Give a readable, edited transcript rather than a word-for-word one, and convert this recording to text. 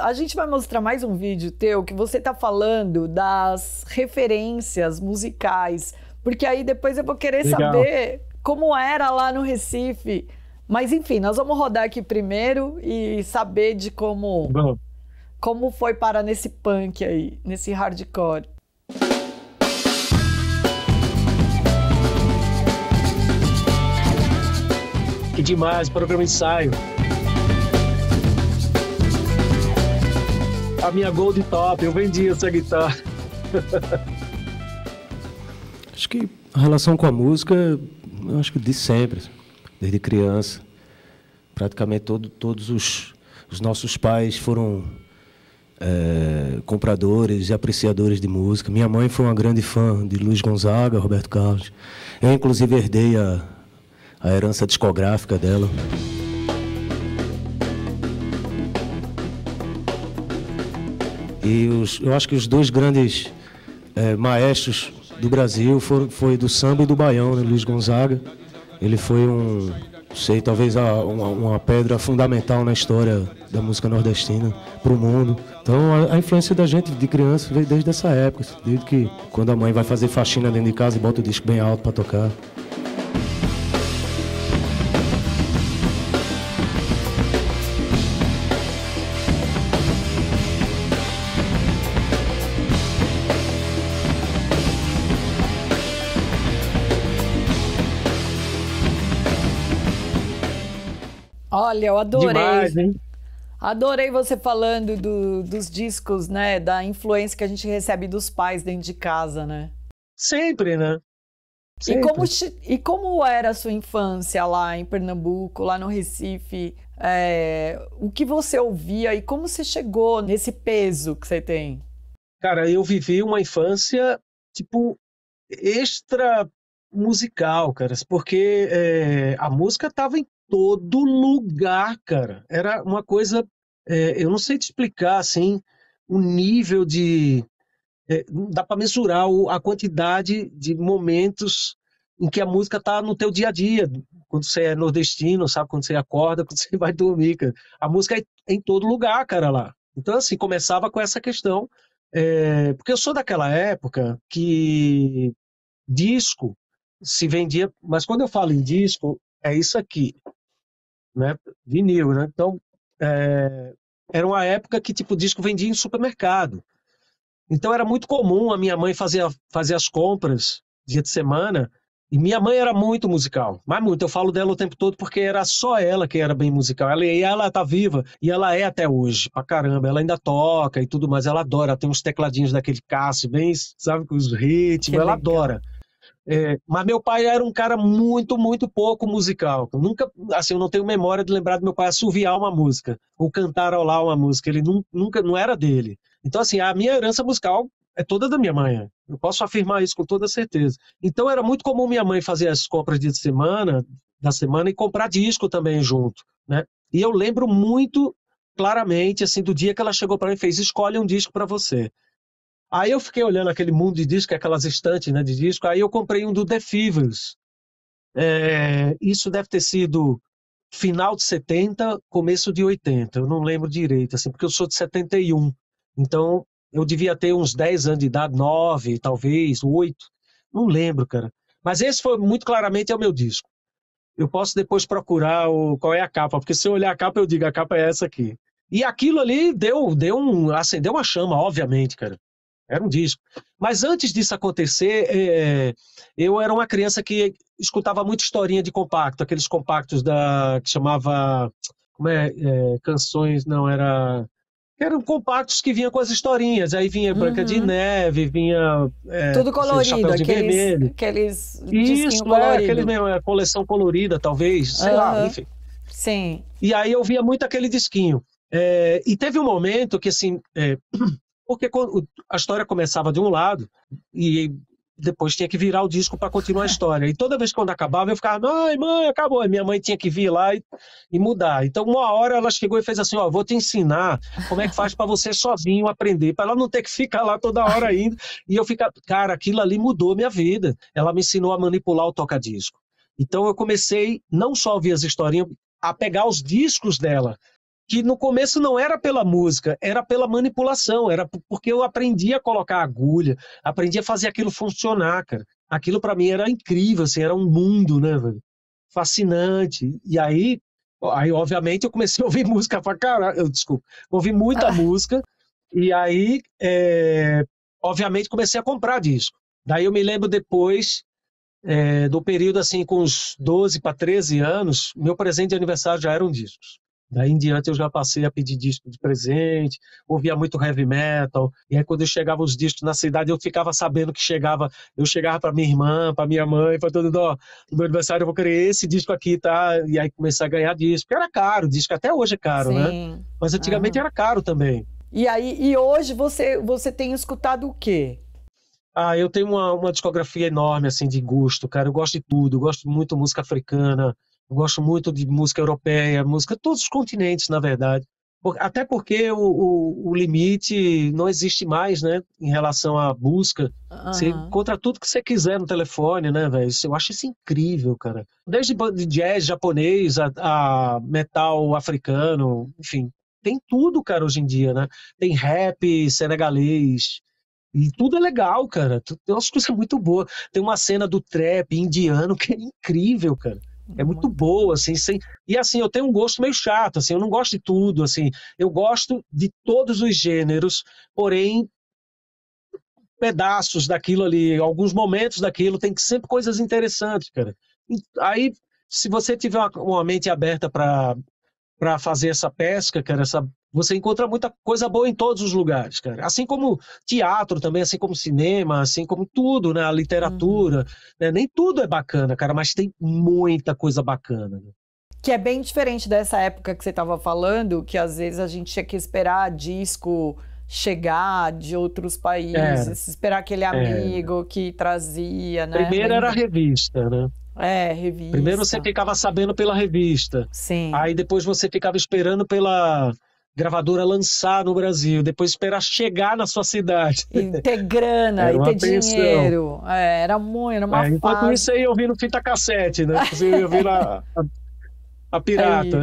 a gente vai mostrar mais um vídeo teu que você tá falando das referências musicais, porque aí depois eu vou querer Legal. saber como era lá no Recife. Mas enfim, nós vamos rodar aqui primeiro e saber de Bom, como foi parar nesse punk aí, nesse hardcore. que demais, programa ensaio. A minha Gold Top, eu vendi essa guitarra. Acho que a relação com a música, eu acho que de sempre, desde criança. Praticamente todos os nossos pais foram compradores e apreciadores de música. Minha mãe foi uma grande fã de Luiz Gonzaga, Roberto Carlos. Eu, inclusive, herdei a herança discográfica dela. E eu acho que os dois grandes maestros do Brasil foi do samba e do baião, né? Luiz Gonzaga. Ele foi talvez uma pedra fundamental na história da música nordestina para o mundo. Então a influência da gente de criança veio desde essa época, desde que quando a mãe vai fazer faxina dentro de casa e bota o disco bem alto para tocar. Olha, eu adorei. Demais, hein? Adorei você falando dos discos, né? Da influência que a gente recebe dos pais dentro de casa, né? Sempre, né? E Sempre. como era a sua infância lá em Pernambuco, lá no Recife? O que você ouvia e como você chegou nesse peso que você tem? Cara, eu vivi uma infância, tipo, extra musical, cara, porque a música tava em todo lugar, cara. Era uma coisa, eu não sei te explicar, assim, o nível de... não dá para mensurar a quantidade de momentos em que a música tá no teu dia a dia, quando você é nordestino, sabe? Quando você acorda, quando você vai dormir, cara. A música é em todo lugar, cara, lá. Então, assim, começava com essa questão, porque eu sou daquela época que disco se vendia, mas quando eu falo em disco, é isso aqui, né? Vinil, né? Então, era uma época que, tipo, disco vendia em supermercado. Então era muito comum a minha mãe fazer as compras dia de semana, e minha mãe era muito musical, mas muito, eu falo dela o tempo todo porque era só ela que era bem musical, ela tá viva, e ela é até hoje, pra caramba, ela ainda toca e tudo mais, ela adora, tem uns tecladinhos daquele Cássio, bem, sabe, com os Que ritmos, ela legal. adora. Mas meu pai era um cara muito, muito pouco musical. Eu nunca, assim, eu não tenho memória de lembrar do meu pai assoviar uma música ou cantarolar uma música. Ele nunca, não era dele. Então, assim, a minha herança musical é toda da minha mãe. Eu posso afirmar isso com toda certeza. Então, era muito comum minha mãe fazer as compras de semana, da semana, e comprar disco também junto, né? E eu lembro muito claramente, assim, do dia que ela chegou para mim e fez: escolhe um disco para você. Aí eu fiquei olhando aquele mundo de disco, aquelas estantes, né, de disco, aí eu comprei um do The Fevers. Isso deve ter sido final de 70, começo de 80, eu não lembro direito, assim, porque eu sou de 71. Então, eu devia ter uns 10 anos de idade, 9, talvez, 8, não lembro, cara. Mas esse foi muito claramente o meu disco. Eu posso depois procurar qual é a capa, porque se eu olhar a capa, eu digo, a capa é essa aqui. E aquilo ali acendeu uma chama, obviamente, cara. Era um disco. Mas antes disso acontecer, eu era uma criança que escutava muita historinha de compacto, aqueles compactos que chamava, canções, não, eram compactos que vinham com as historinhas, aí vinha Branca de Uhum. Neve, vinha Tudo colorido, Chapeuzinho Vermelho, aqueles disquinho isso, aquele colorido. mesmo, coleção colorida, talvez, sei lá, Aham. enfim. Sim. E aí eu via muito aquele disquinho. E teve um momento que, assim, porque a história começava de um lado e depois tinha que virar o disco para continuar a história. E toda vez que quando acabava, eu ficava, mãe, acabou. E minha mãe tinha que vir lá e mudar. Então, uma hora ela chegou e fez assim: ó, vou te ensinar como é que faz para você sozinho aprender, para ela não ter que ficar lá toda hora ainda. E eu ficar, cara, aquilo ali mudou minha vida. Ela me ensinou a manipular o toca-disco. Então, eu comecei não só a ouvir as historinhas, a pegar os discos dela. que no começo não era pela música, era pela manipulação, era porque eu aprendi a colocar agulha, aprendi a fazer aquilo funcionar, cara. Aquilo para mim era incrível, assim, era um mundo, né, velho? Fascinante. E aí, obviamente, eu comecei a ouvir música pra caralho, desculpa, ouvi muita música, e aí, obviamente, comecei a comprar disco. Daí eu me lembro depois, do período, assim, com uns 12 para 13 anos, meu presente de aniversário já eram discos. Daí em diante eu já passei a pedir disco de presente, ouvia muito heavy metal, e aí quando eu chegava os discos na cidade, eu ficava sabendo que eu chegava para minha irmã, para minha mãe, para todo mundo, ó, no meu aniversário eu vou querer esse disco aqui, tá? E aí comecei a ganhar disco, porque era caro, disco até hoje é caro, né? Mas antigamente era caro também. E hoje você tem escutado o quê? Eu tenho uma discografia enorme, assim, de gosto, cara. Eu gosto de tudo. Eu gosto muito de música africana, eu gosto muito de música europeia, música de todos os continentes, na verdade. Até porque o limite não existe mais, né? Em relação à busca. Você encontra tudo que você quiser no telefone, né, velho? Eu acho isso incrível, cara. Desde de jazz japonês a metal africano, enfim. Tem tudo, cara, hoje em dia, né? Tem rap senegalês. E tudo é legal, cara. Tem umas coisas muito boas. Tem uma cena do trap indiano que é incrível, cara. É muito boa, assim. E assim, eu tenho um gosto meio chato, assim. Eu não gosto de tudo, assim. Eu gosto de todos os gêneros, porém, pedaços daquilo ali, alguns momentos daquilo, tem sempre coisas interessantes, cara. Aí, se você tiver uma mente aberta para fazer essa pesca, cara, você encontra muita coisa boa em todos os lugares, cara. Assim como teatro também, assim como cinema, assim como tudo, né? A literatura, né? Nem tudo é bacana, cara, mas tem muita coisa bacana, né? Que é bem diferente dessa época que você estava falando, que às vezes a gente tinha que esperar disco chegar de outros países, esperar aquele amigo que trazia, né? Primeiro era a revista, né? Revista. Primeiro você ficava sabendo pela revista. Sim. Aí depois você ficava esperando pela gravadora lançar no Brasil, depois esperar chegar na sua cidade. E ter grana, e ter dinheiro. Era uma fase. Enquanto isso aí ouvindo fita cassete, né? Você ia ouvindo a pirata.